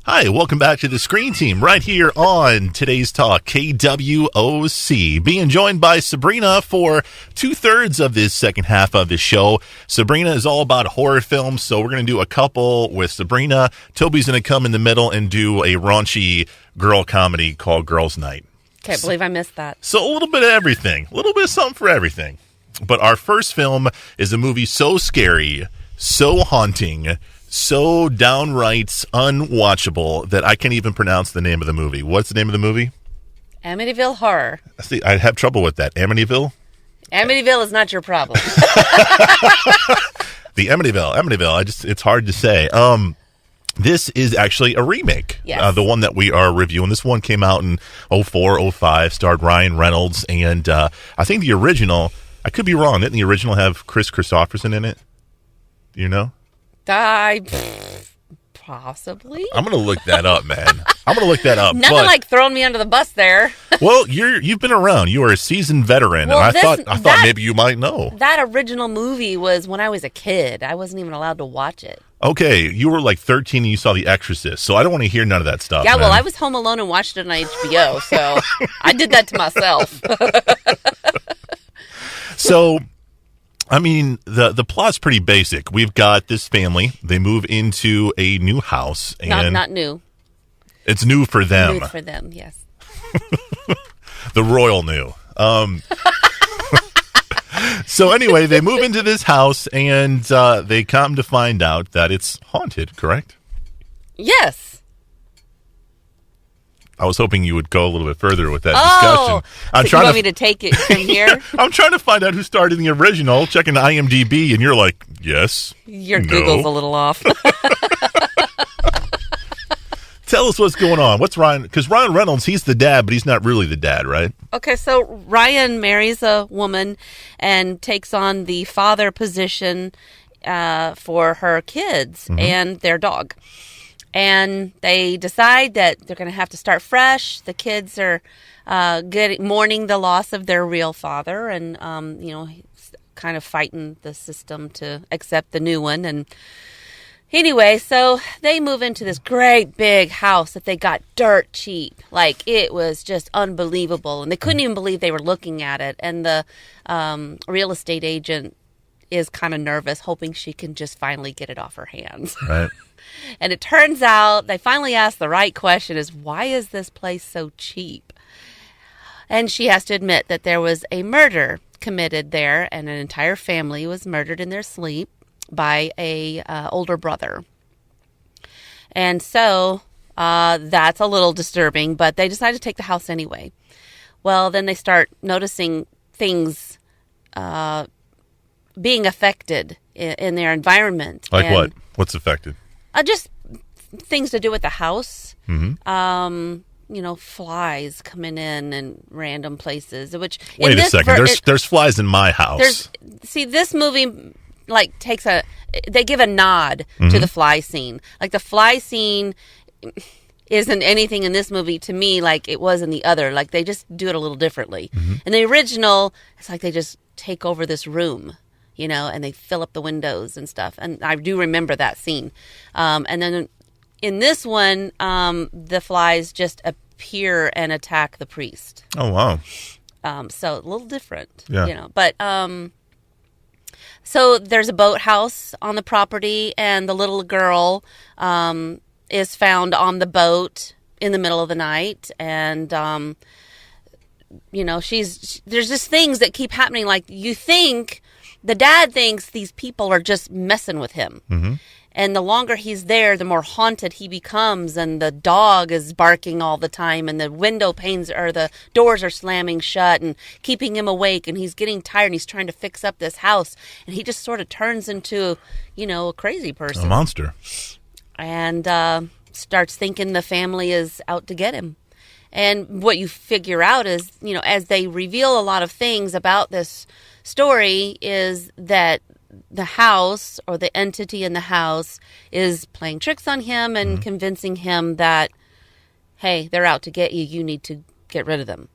Hi, welcome back to the Screen Team right here on Today's Talk, KWOC. Being joined by Sabrina for 2/3 of this second half of the show. Sabrina is all about horror films, so we're going to do a couple with Sabrina. Toby's going to come in the middle and do a raunchy girl comedy called Girls Night. Can't believe I missed that. So a little bit of everything, a little bit of something for everything. But our first film is a movie so scary, so haunting, so downright unwatchable that I can't even pronounce the name of the movie. What's the name of the movie? Amityville Horror. See, I have trouble with that. Amityville? Amityville is not your problem. The Amityville. It's hard to say. This is actually a remake. Yes. The one that we are reviewing. This one came out in 04, 05, starred Ryan Reynolds, and I think the original, I could be wrong, didn't the original have Chris Christopherson in it? Do you know? Possibly. I'm going to look that up, man. I'm going to look that up. Nothing like throwing me under the bus there. Well, you've been around. You are a seasoned veteran, Well, and I thought maybe you might know. That original movie was when I was a kid. I wasn't even allowed to watch it. Okay, you were like 13 and you saw The Exorcist, so I don't want to hear none of that stuff. Yeah, man. well, I was home alone and watched it on HBO, so I did that to myself. So, I mean, the plot's pretty basic. We've got this family. They move into a new house. And Not new. It's new for them. New for them, yes. The royal new. So anyway, they move into this house, and they come to find out that it's haunted, correct? Yes. I was hoping you would go a little bit further with that discussion. So you want me to take it from here? I'm trying to find out who starred in the original, checking the IMDb, and you're like, yes, Your no. Google's a little off. Tell us what's going on. What's Ryan? Because Ryan Reynolds, he's the dad, but he's not really the dad, right? Okay, so Ryan marries a woman and takes on the father position for her kids and their dog. And they decide that they're going to have to start fresh. The kids are mourning the loss of their real father and, kind of fighting the system to accept the new one. And anyway, so they move into this great big house that they got dirt cheap. Like, it was just unbelievable. And they couldn't even believe they were looking at it. And the real estate agent is kind of nervous, hoping she can just finally get it off her hands. Right. And it turns out they finally asked the right question is, why is this place so cheap? And she has to admit that there was a murder committed there, and an entire family was murdered in their sleep by a older brother. And so that's a little disturbing, but they decide to take the house anyway. Well, then they start noticing things being affected in their environment. Like what? What's affected? Just things to do with the house. Mm-hmm. Flies coming in random places. Which wait a second. There's flies in my house. This movie they give a nod to the fly scene. Like, the fly scene isn't anything in this movie to me like it was in the other. Like, they just do it a little differently. In the original, it's like they just take over this room, and they fill up the windows and stuff. And I do remember that scene. And then in this one, the flies just appear and attack the priest. Oh, wow. So a little different, Yeah. But so there's a boathouse on the property, and the little girl is found on the boat in the middle of the night. And, there's just things that keep happening. Like, the dad thinks these people are just messing with him. Mm-hmm. And the longer he's there, the more haunted he becomes. And the dog is barking all the time. And the window panes or the doors are slamming shut and keeping him awake. And he's getting tired and he's trying to fix up this house. And he just sort of turns into, a crazy person. A monster. And starts thinking the family is out to get him. And what you figure out is, as they reveal a lot of things about this story, is that the house or the entity in the house is playing tricks on him and convincing him that, hey, they're out to get you. You need to get rid of them.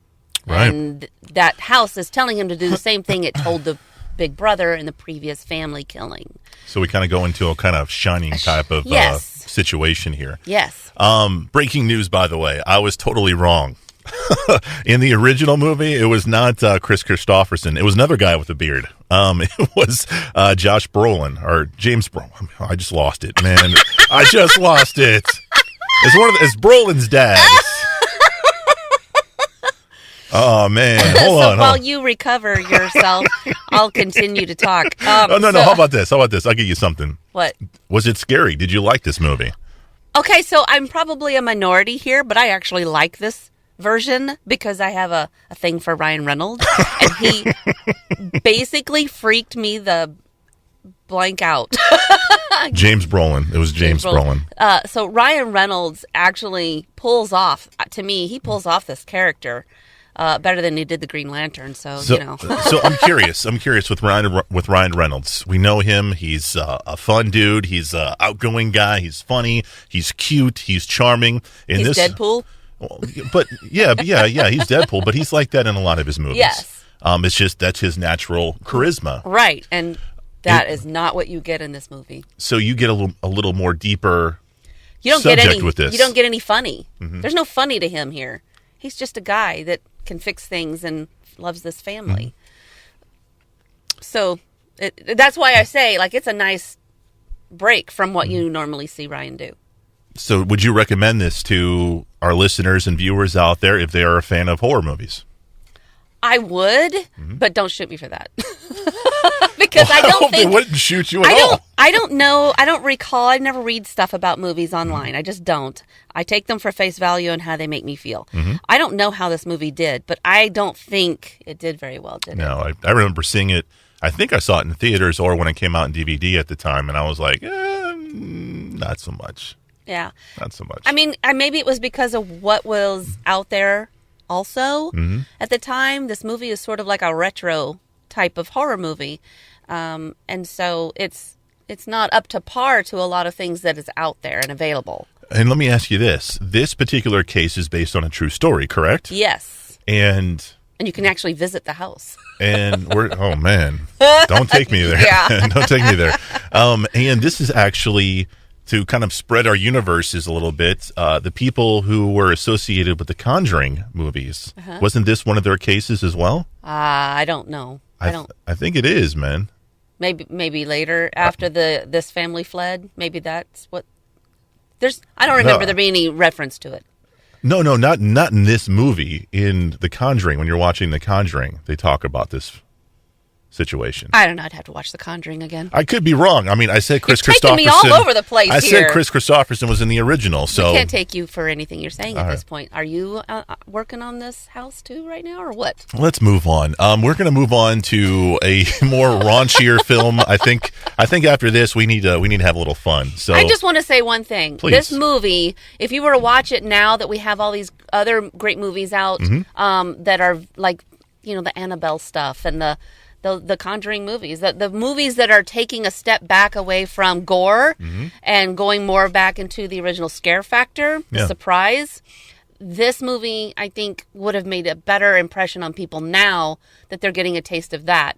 Right. And that house is telling him to do the same thing it told the big brother in the previous family killing. So we kind of go into a kind of Shining type of situation here. Yes. Breaking news, by the way, I was totally wrong. In the original movie, it was not Chris Christopherson. It was another guy with a beard. It was Josh Brolin or James Brolin. I just lost it, man. I just lost it. It's Brolin's dad. Oh man! Hold on. While you recover yourself, I'll continue to talk. No. How about this? I'll give you something. What? Was it scary? Did you like this movie? Okay, so I'm probably a minority here, but I actually like this version because I have a thing for Ryan Reynolds, and he basically freaked me the blank out. James Brolin. It was James Brolin. So Ryan Reynolds actually pulls off, to me, he pulls off this character better than he did the Green Lantern. So you know. So I'm curious with Ryan Reynolds. We know him. He's a fun dude. He's an outgoing guy. He's funny. He's cute. He's charming. He's Deadpool. But yeah, he's Deadpool, but he's like that in a lot of his movies. Yes. It's just that's his natural charisma. Right, and that is not what you get in this movie. So you get a little more deeper with this. You don't get any funny. Mm-hmm. There's no funny to him here. He's just a guy that can fix things and loves this family. Mm-hmm. So that's why I say, like, it's a nice break from what you normally see Ryan do. So would you recommend this to our listeners and viewers out there if they are a fan of horror movies? I would, but don't shoot me for that. Because I don't think... They wouldn't shoot you at all. I don't know. I don't recall. I never read stuff about movies online. I just don't. I take them for face value and how they make me feel. Mm-hmm. I don't know how this movie did, but I don't think it did very well, did it? No, I remember seeing it. I think I saw it in theaters or when it came out in DVD at the time, and I was like, not so much. Yeah. Not so much. I mean, maybe it was because of what was out there also at the time. This movie is sort of like a retro type of horror movie. And so it's not up to par to a lot of things that is out there and available. And let me ask you this. This particular case is based on a true story, correct? Yes. And you can actually visit the house. And oh man, don't take me there. Yeah. Don't take me there. And this is actually... to kind of spread our universes a little bit, the people who were associated with the Conjuring movies, wasn't this one of their cases as well? I don't know. I think it is, man. Maybe later after this family fled. Maybe that's what. I don't remember there being any reference to it. No, not in this movie. In The Conjuring, when you're watching The Conjuring, they talk about this situation. I don't know. I'd have to watch The Conjuring again. I could be wrong. I mean, I said Chris Christopherson. You're taking me all over the place I here. said Chris Christopherson was in the original, so... I can't take you for anything you're saying at this point. Are you working on this house too right now, or what? Let's move on. We're going to move on to a more raunchier film. I think after this we need to have a little fun. So I just want to say one thing. Please. This movie, if you were to watch it now that we have all these other great movies out that are like, the Annabelle stuff and the Conjuring movies, the movies that are taking a step back away from gore and going more back into the original scare factor, the surprise. This movie, I think, would have made a better impression on people now that they're getting a taste of that.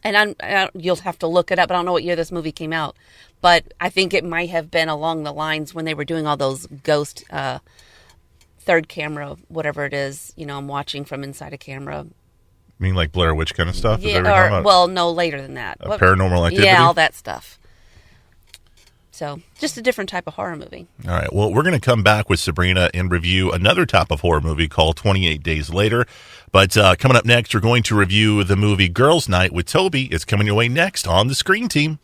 And you'll have to look it up. I don't know what year this movie came out, but I think it might have been along the lines when they were doing all those ghost third camera, whatever it is. I'm watching from inside a camera. You mean like Blair Witch kind of stuff? Yeah, no, later than that. Paranormal Activity? Yeah, all that stuff. So, just a different type of horror movie. All right. Well, we're going to come back with Sabrina and review another type of horror movie called 28 Days Later. But coming up next, we're going to review the movie Girls' Night with Toby. It's coming your way next on The Screen Team.